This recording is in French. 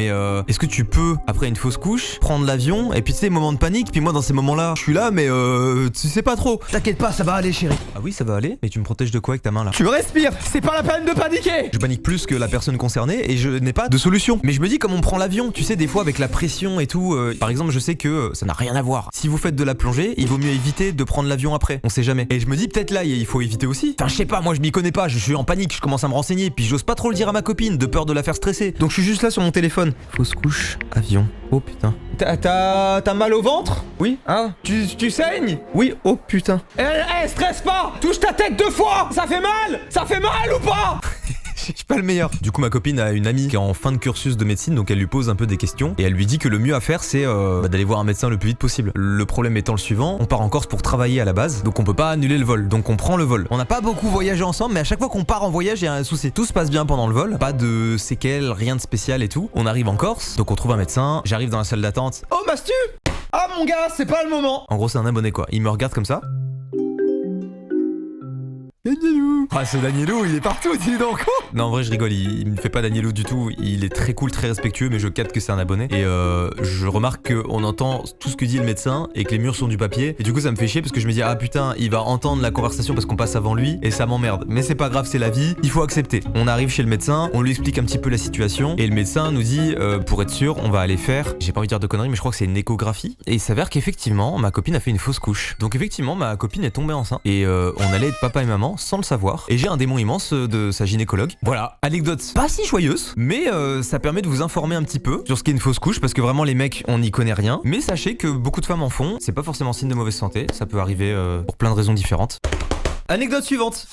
Mais est-ce que tu peux, après une fausse couche, prendre l'avion et puis tu sais, moment de panique, puis moi dans ces moments-là, je suis là, mais tu sais pas trop. T'inquiète pas, ça va aller, chérie. Ah oui, ça va aller, mais tu me protèges de quoi avec ta main là? Tu respires, c'est pas la peine de paniquer. Je panique plus que la personne concernée et je n'ai pas de solution. Mais je me dis, comme on prend l'avion, tu sais, des fois avec la pression et tout, par exemple, je sais que ça n'a rien à voir. Si vous faites de la plongée, il vaut mieux éviter de prendre l'avion après. On sait jamais. Et je me dis, peut-être là, il faut éviter aussi. Enfin, je sais pas, moi je m'y connais pas, je suis en panique, je commence à me renseigner, puis j'ose pas trop le dire à ma copine, de peur de la faire stresser. Donc je suis juste là sur mon téléphone. Fausse couche, avion. Oh putain. T'as mal au ventre? Oui? Hein? Tu saignes? Oui, oh putain. Stresse pas! Touche ta tête 2 fois! Ça fait mal! Ça fait mal ou pas? Je suis pas le meilleur. Du coup, ma copine a une amie qui est en fin de cursus de médecine, donc elle lui pose un peu des questions et elle lui dit que le mieux à faire c'est d'aller voir un médecin le plus vite possible. Le problème étant le suivant, on part en Corse pour travailler à la base, donc on peut pas annuler le vol, donc on prend le vol. On n'a pas beaucoup voyagé ensemble, mais à chaque fois qu'on part en voyage, il y a un souci. Tout se passe bien pendant le vol, pas de séquelles, rien de spécial et tout. On arrive en Corse, donc on trouve un médecin, j'arrive dans la salle d'attente. Oh Mastu! Ah mon gars, c'est pas le moment! En gros, c'est un abonné quoi. Il me regarde comme ça. Danielou. Ah, ce Danielou, il est partout, il est dans le coin. Non, en vrai, je rigole, il me fait pas Danielou du tout. Il est très cool, très respectueux, mais je capte que c'est un abonné. Et je remarque qu'on entend tout ce que dit le médecin et que les murs sont du papier. Et du coup, ça me fait chier parce que je me dis, ah putain, il va entendre la conversation parce qu'on passe avant lui et ça m'emmerde. Mais c'est pas grave, c'est la vie, il faut accepter. On arrive chez le médecin, on lui explique un petit peu la situation et le médecin nous dit, pour être sûr, on va aller faire, j'ai pas envie de dire de conneries, mais je crois que c'est une échographie. Et il s'avère qu'effectivement, ma copine a fait une fausse couche. Donc effectivement, ma copine est tombée enceinte. Et on allait être papa et maman sans le savoir. Et j'ai un démon immense de sa gynécologue. Voilà, anecdote pas si joyeuse, mais ça permet de vous informer un petit peu sur ce qu'est une fausse couche, parce que vraiment les mecs, on n'y connaît rien. Mais sachez que beaucoup de femmes en font, c'est pas forcément signe de mauvaise santé, ça peut arriver pour plein de raisons différentes. Anecdote suivante.